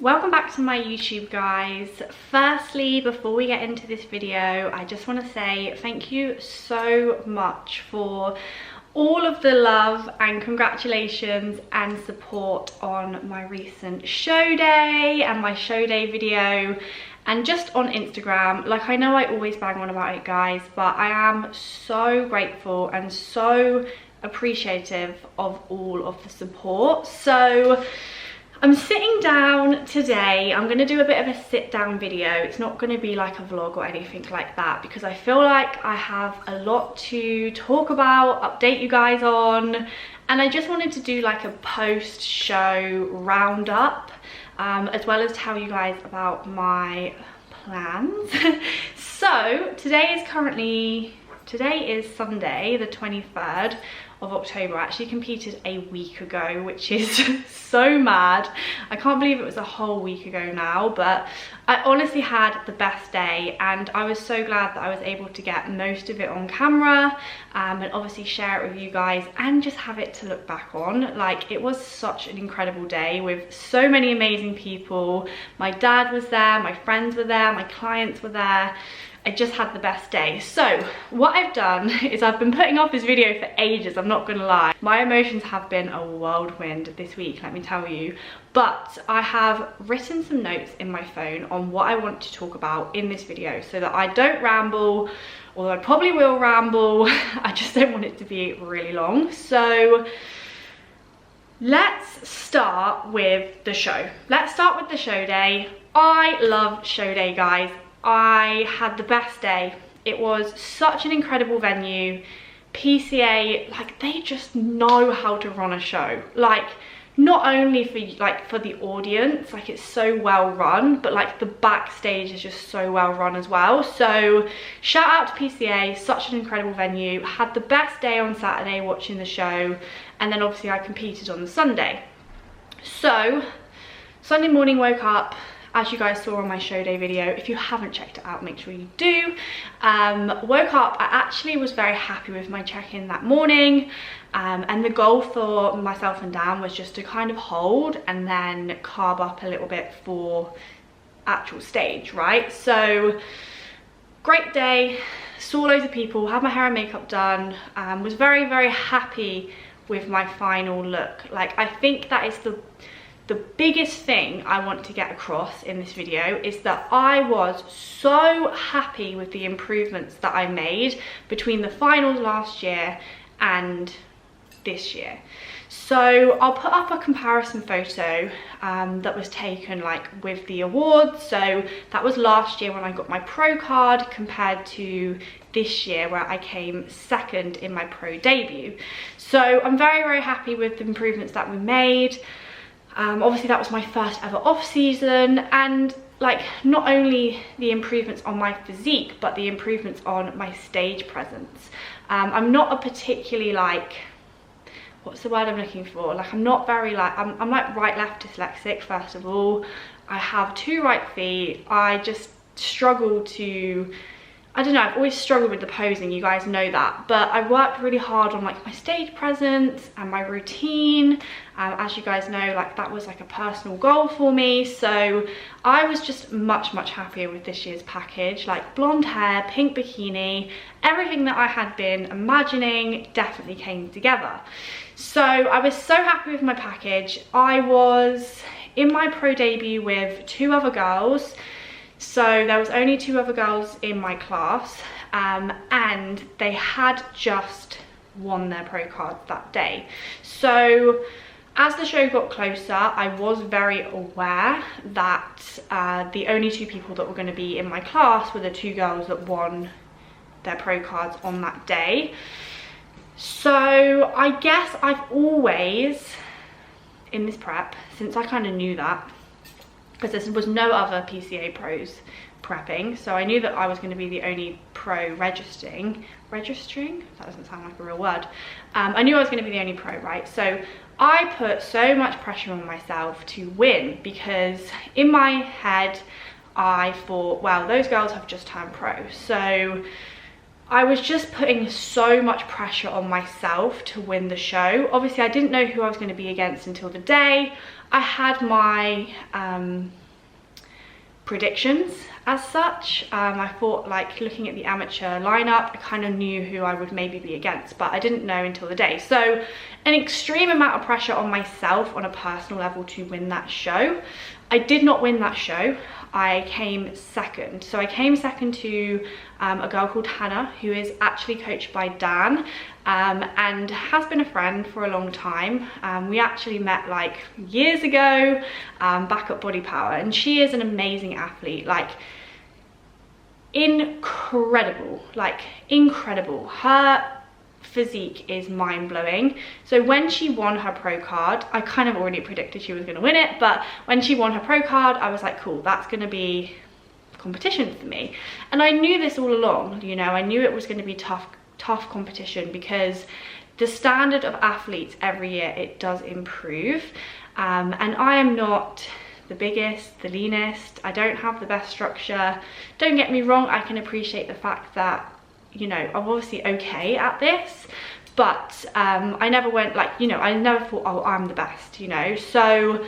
Welcome back to my YouTube, guys. Firstly, before we get into this video, I just want to say thank you so much for all of the love and congratulations and support on my recent show day and my show day video and just on Instagram. Like, I know I always bang on about it, guys, but I am so grateful and so appreciative of all of the support. So I'm sitting down today. I'm going to do a bit of a sit down video. It's not going to be like a vlog or anything like that because I feel like I have a lot to talk about, update you guys on, and I just wanted to do like a post show roundup as well as tell you guys about my plans. So today is Sunday the 23rd of October. I actually competed a week ago, which is so mad. I can't believe it was a whole week ago now, but I honestly had the best day and I was so glad that I was able to get most of it on camera and obviously share it with you guys and just have it to look back on. Like, it was such an incredible day with so many amazing people. My dad was there, my friends were there, my clients were there. I just had the best day. So what I've done is I've been putting off this video for ages, I'm not gonna lie. My emotions have been a whirlwind this week, let me tell you. But I have written some notes in my phone on what I want to talk about in this video so that I don't ramble, although I probably will ramble. I just don't want it to be really long. So let's start with the show. Let's start with the show day. I love show day, guys. I had the best day. It was such an incredible venue. PCA, like, they just know how to run a show. Like, not only for the audience, like, it's so well run, but like the backstage is just so well run as well. So shout out to PCA, such an incredible venue. Had the best day on Saturday watching the show, and then obviously I competed on the Sunday. So Sunday morning, woke up, as you guys saw on my show day video. If you haven't checked it out, make sure you do. Woke up, I actually was very happy with my check-in that morning, and the goal for myself and Dan was just to kind of hold and then carb up a little bit for actual stage, right? So great day, saw loads of people, had my hair and makeup done, was very, very happy with my final look. Like, I think that is the biggest thing I want to get across in this video is that I was so happy with the improvements that I made between the finals last year and this year. So I'll put up a comparison photo that was taken like with the awards. So that was last year when I got my pro card compared to this year where I came second in my pro debut. So I'm very, very happy with the improvements that we made. Obviously that was my first ever off season, and like, not only the improvements on my physique but the improvements on my stage presence. I'm not a particularly, like, what's the word I'm looking for, like, I'm not very like, I'm like right left dyslexic. First of all, I have two right feet. I just struggle to, I don't know, I've always struggled with the posing, you guys know that, but I worked really hard on like my stage presence and my routine. As you guys know, like, that was like a personal goal for me. So I was just much, much happier with this year's package. Like, blonde hair, pink bikini, everything that I had been imagining definitely came together. So I was so happy with my package. I was in my pro debut with two other girls. So there was only two other girls in my class, and they had just won their pro cards that day. So as the show got closer, I was very aware that the only two people that were going to be in my class were the two girls that won their pro cards on that day. So I guess I've always, in this prep, since I kind of knew that, because there was no other PCA pros prepping, so I knew that I was going to be the only pro registering, that doesn't sound like a real word. I knew I was going to be the only pro, right? So I put so much pressure on myself to win, because in my head I thought, well, those girls have just turned pro, so I was just putting so much pressure on myself to win the show. Obviously, I didn't know who I was going to be against until the day. I had my predictions as such. I thought, like, looking at the amateur lineup, I kind of knew who I would maybe be against, but I didn't know until the day. So an extreme amount of pressure on myself on a personal level to win that show. I did not win that show. I came second. So I came second to a girl called Hannah, who is actually coached by Dan, and has been a friend for a long time. We actually met like years ago, back at Body Power, and she is an amazing athlete, like incredible, like incredible. Her physique is mind-blowing. So when she won her pro card, I kind of already predicted she was going to win it, but when she won her pro card, I was like, cool, that's going to be competition for me. And I knew this all along, you know, I knew it was going to be tough competition, because the standard of athletes every year, it does improve, and I am not the biggest, the leanest, I don't have the best structure. Don't get me wrong, I can appreciate the fact that, you know, I'm obviously okay at this, but I never went like, you know, I never thought, oh, I'm the best, you know. So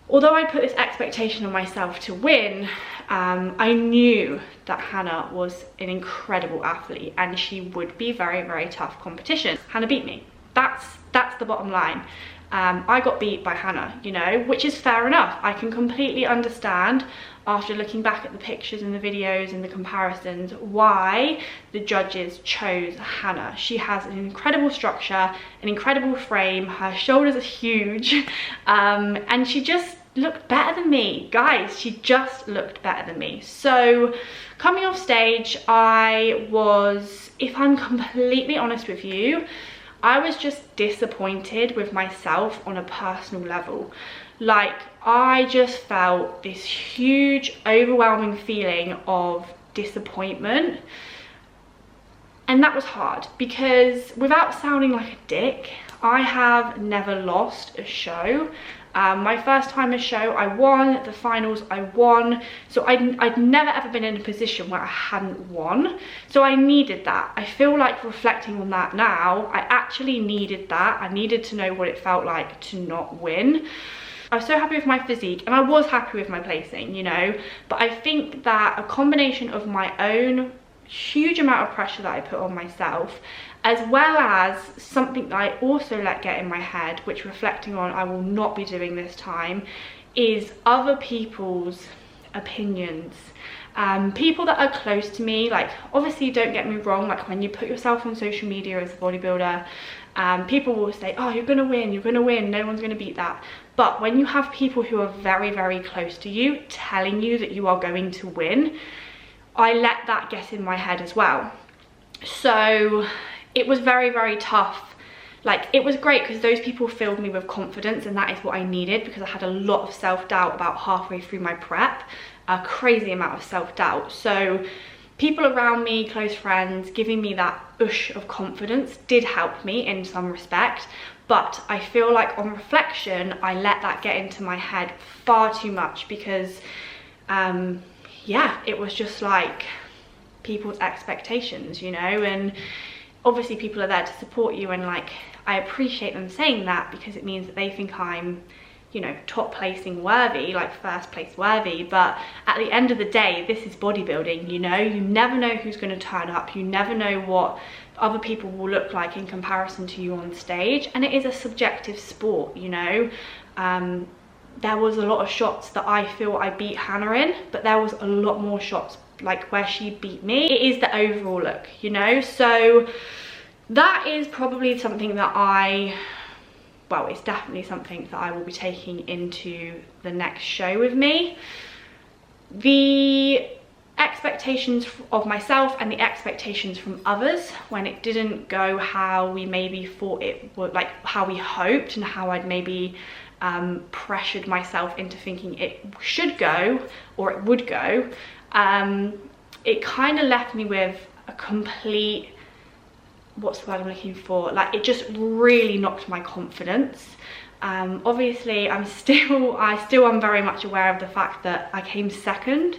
although I put this expectation on myself to win, I knew that Hannah was an incredible athlete and she would be very, very tough competition. Hannah beat me. That's the bottom line. I got beat by Hannah, you know, which is fair enough. I can completely understand, after looking back at the pictures and the videos and the comparisons, why the judges chose Hannah. She has an incredible structure, an incredible frame, her shoulders are huge, and she just looked better than me. Guys, she just looked better than me. So coming off stage, I was, if I'm completely honest with you, I was just disappointed with myself on a personal level. Like, I just felt this huge, overwhelming feeling of disappointment. And that was hard, because without sounding like a dick, I have never lost a show. My first time a show, I won. The finals, I won. So I'd never ever been in a position where I hadn't won. So I needed that. I feel like, reflecting on that now, I actually needed that. I needed to know what it felt like to not win. I was so happy with my physique, and I was happy with my placing, you know, but I think that a combination of my own huge amount of pressure that I put on myself, as well as something that I also let get in my head, which, reflecting on, I will not be doing this time, is other people's opinions. People that are close to me, like, obviously, don't get me wrong, like, when you put yourself on social media as a bodybuilder, people will say, oh, you're gonna win, no one's gonna beat that. But when you have people who are very, very close to you telling you that you are going to win, I let that get in my head as well. So it was very, very tough. Like, it was great because those people filled me with confidence, and that is what I needed, because I had a lot of self-doubt about halfway through my prep, a crazy amount of self-doubt. So people around me, close friends, giving me that push of confidence did help me in some respect. But I feel like, on reflection, I let that get into my head far too much, because yeah, it was just like people's expectations, you know, and obviously people are there to support you, and like, I appreciate them saying that, because it means that they think I'm, you know, top placing worthy, like first place worthy. But at the end of the day, this is bodybuilding, you know, you never know who's going to turn up, you never know what other people will look like in comparison to you on stage, and it is a subjective sport, you know. There was a lot of shots that I feel I beat Hannah in, but there was a lot more shots like where she beat me. It is the overall look, you know. So that is probably something that well, it's definitely something that I will be taking into the next show with me. The expectations of myself and the expectations from others, when it didn't go how we maybe thought it would, like how we hoped, and how I'd maybe pressured myself into thinking it should go or it would go, it kind of left me with a complete, what's the word I'm looking for, like, it just really knocked my confidence. Obviously I still am very much aware of the fact that I came second.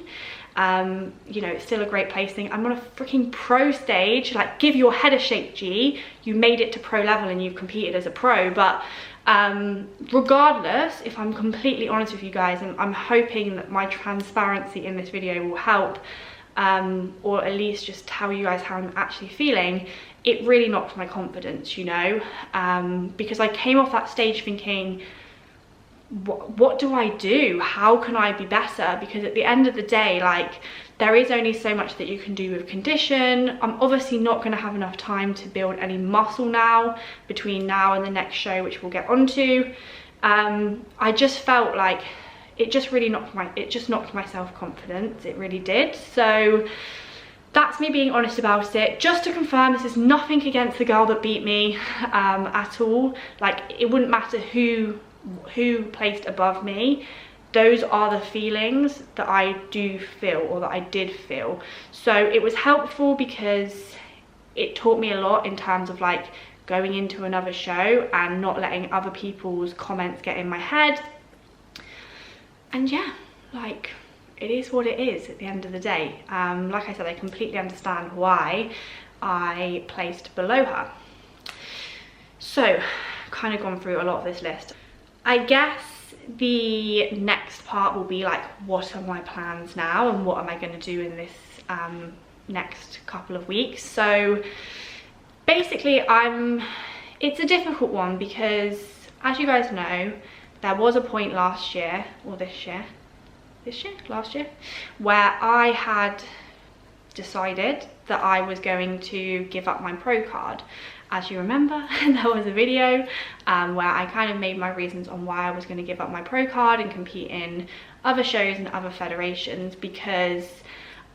You know, it's still a great placing. I'm on a freaking pro stage. Like, give your head a shake, G. You made it to pro level and you've competed as a pro. But regardless, if I'm completely honest with you guys, and I'm hoping that my transparency in this video will help, or at least just tell you guys how I'm actually feeling, it really knocked my confidence, you know, because I came off that stage thinking, what do I do? How can I be better? Because at the end of the day, like, there is only so much that you can do with condition. I'm obviously not going to have enough time to build any muscle now between now and the next show, which we'll get onto. I just felt like it just really knocked my self-confidence. It really did. So that's me being honest about it. Just to confirm, this is nothing against the girl that beat me at all. Like, it wouldn't matter who placed above me. Those are the feelings that I do feel, or that I did feel. So it was helpful because it taught me a lot in terms of like going into another show and not letting other people's comments get in my head. And yeah, like, it is what it is at the end of the day. Like I said, I completely understand why I placed below her. So, kind of gone through a lot of this list. I guess the next part will be like, what are my plans now and what am I going to do in this next couple of weeks? So basically it's a difficult one because, as you guys know, there was a point last year, or last year, where I had decided that I was going to give up my pro card. As you remember, there was a video where I kind of made my reasons on why I was going to give up my pro card and compete in other shows and other federations, because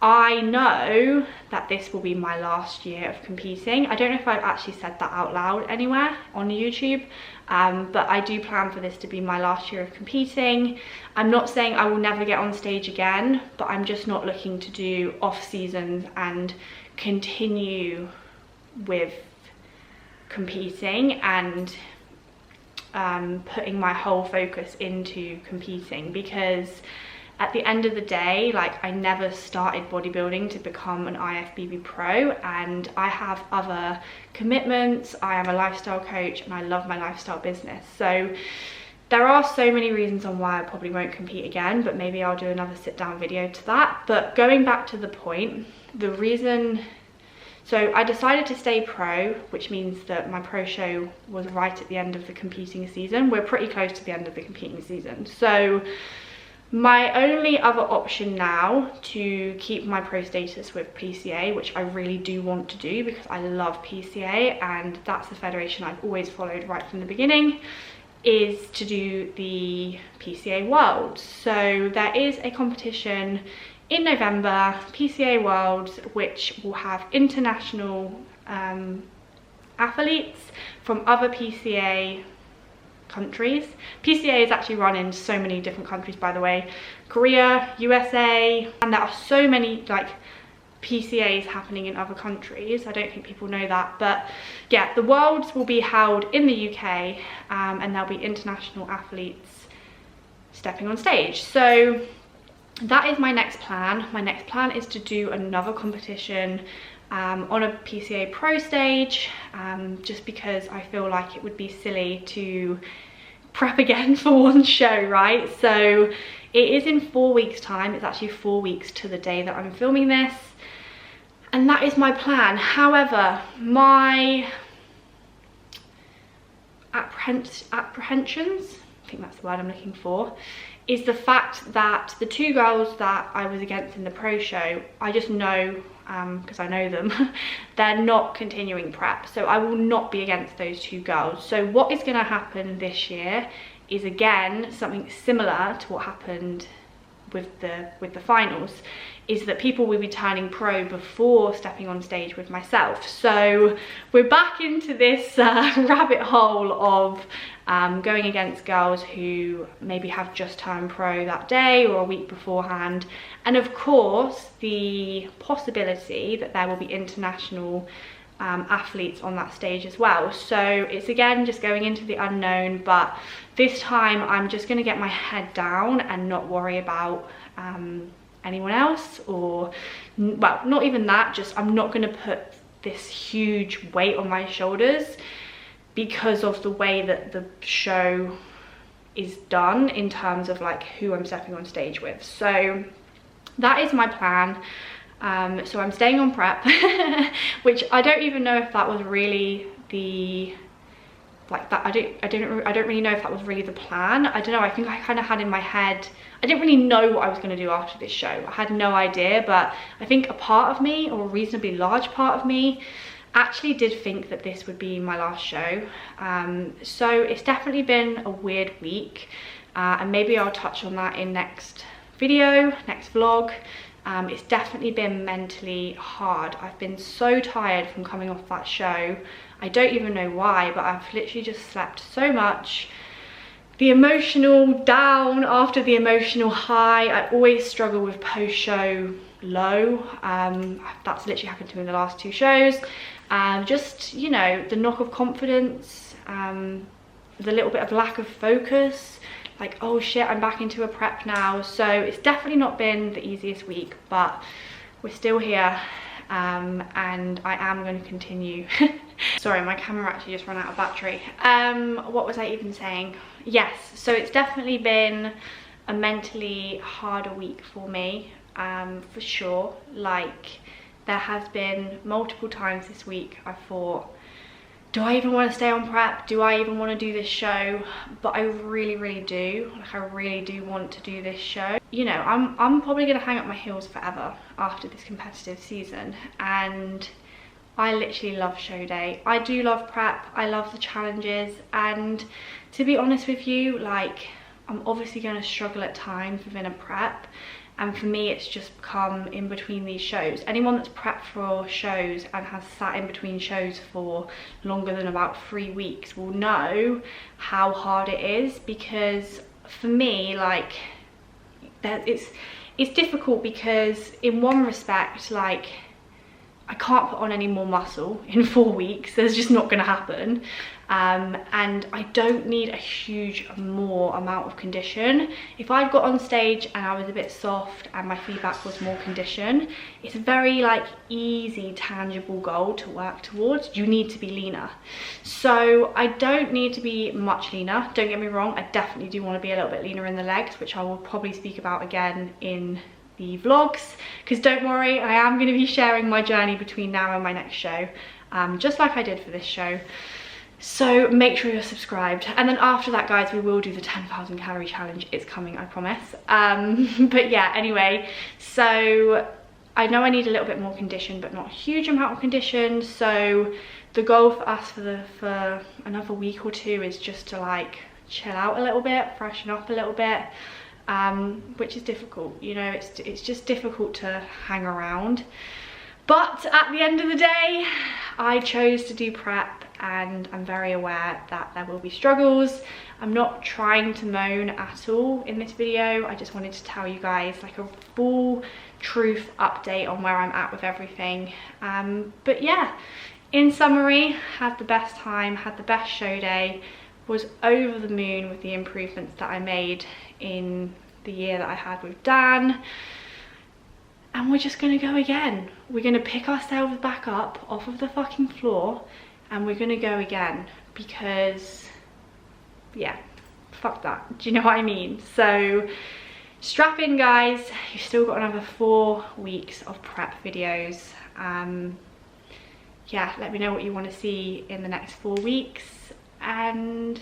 I know that this will be my last year of competing. I don't know if I've actually said that out loud anywhere on YouTube, but I do plan for this to be my last year of competing. I'm not saying I will never get on stage again, but I'm just not looking to do off seasons and continue with competing and putting my whole focus into competing, because at the end of the day, like, I never started bodybuilding to become an IFBB pro, and I have other commitments. I am a lifestyle coach and I love my lifestyle business. So there are so many reasons on why I probably won't compete again, but maybe I'll do another sit down video to that. But going back to the point, the reason, so I decided to stay pro, which means that my pro show was right at the end of the competing season. We're pretty close to the end of the competing season. So my only other option now to keep my pro status with PCA, which I really do want to do because I love PCA and that's the federation I've always followed right from the beginning, is to do the PCA Worlds. So there is a competition in November, PCA Worlds, which will have international athletes from other PCA countries. PCA is actually run in so many different countries, by the way. Korea, USA, and there are so many like PCAs happening in other countries. I don't think people know that, but yeah, the Worlds will be held in the UK, and there'll be international athletes stepping on stage. So that is my next plan. My next plan is to do another competition on a PCA pro stage, just because I feel like it would be silly to prep again for one show, right? So it is in 4 weeks time. It's actually 4 weeks to the day that I'm filming this, and that is my plan. However, my apprehensions, I think that's the word I'm looking for, is the fact that the two girls that I was against in the pro show, I just know, because I know them, they're not continuing prep. So I will not be against those two girls. So what is going to happen this year is, again, something similar to what happened with the finals, is that people will be turning pro before stepping on stage with myself. So we're back into this rabbit hole of going against girls who maybe have just turned pro that day or a week beforehand. And of course, the possibility that there will be international athletes on that stage as well. So it's again just going into the unknown, but this time I'm just going to get my head down and not worry about anyone else, or well, not even that, just I'm not going to put this huge weight on my shoulders because of the way that the show is done in terms of like who I'm stepping on stage with. So that is my plan. So I'm staying on prep, which I don't even know if that was really the, like that, I don't really know if that was really the plan. I don't know, I think I kind of had in my head, I didn't really know what I was going to do after this show. I had no idea, but I think a part of me, or a reasonably large part of me, actually did think that this would be my last show. So it's definitely been a weird week, and maybe I'll touch on that in next video, next vlog. It's definitely been mentally hard. I've been so tired from coming off that show. I don't even know why, but I've literally just slept so much. The emotional down after the emotional high. I always struggle with post-show low. That's literally happened to me in the last 2 shows. Just, you know, the knock of confidence, the little bit of lack of focus. Like, oh shit, I'm back into a prep now. So it's definitely not been the easiest week, but we're still here, and I am going to continue. Sorry, my camera actually just ran out of battery. What was I even saying? Yes, so it's definitely been a mentally harder week for me, for sure. Like, there has been multiple times this week I thought, do I even want to stay on prep? Do I even want to do this show? But I really do. Like, I really do want to do this show. You know, I'm probably going to hang up my heels forever after this competitive season. And I literally love show day. I do love prep. I love the challenges. And to be honest with you, like, I'm obviously going to struggle at times within a prep. And for me, it's just come in between these shows. Anyone that's prepped for shows and has sat in between shows for longer than about 3 weeks will know how hard it is. Because for me, like, it's difficult because in one respect, like, I can't put on any more muscle in 4 weeks. There's just not going to happen. And I don't need a huge more amount of condition. If I'd got on stage and I was a bit soft and my feedback was more condition, it's a very like easy, tangible goal to work towards. You need to be leaner. So I don't need to be much leaner. Don't get me wrong. I definitely do want to be a little bit leaner in the legs, which I will probably speak about again in the vlogs, because don't worry, I am going to be sharing my journey between now and my next show, just like I did for this show. So make sure you're subscribed, and then after that, guys, we will do the 10,000 calorie challenge. It's coming, I promise. But yeah, anyway, so I know I need a little bit more condition, but not a huge amount of condition. So the goal for us for another week or 2 is just to like chill out a little bit, freshen up a little bit, which is difficult. You know, it's just difficult to hang around. But at the end of the day, I chose to do prep, and I'm very aware that there will be struggles. I'm not trying to moan at all in this video. I just wanted to tell you guys like a full truth update on where I'm at with everything. But yeah, in summary, had the best time, had the best show day, was over the moon with the improvements that I made in the year that I had with Dan. And we're just gonna go again. We're gonna pick ourselves back up off of the fucking floor, and we're gonna go again, because yeah, fuck that. Do you know what I mean? So strap in, guys. You've still got another 4 weeks of prep videos. Yeah, let me know what you want to see in the next 4 weeks. And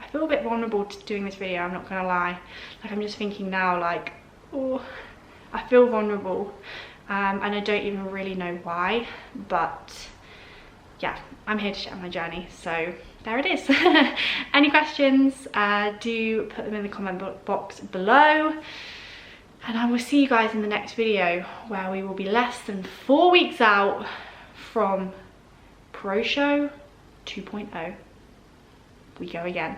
I feel a bit vulnerable to doing this video, I'm not gonna lie. Like, I'm just thinking now, like, oh, I feel vulnerable, and I don't even really know why, but yeah, I'm here to share my journey, so there it is. Any questions, do put them in the comment box below, and I will see you guys in the next video, where we will be less than 4 weeks out from Pro Show 2.0. We go again.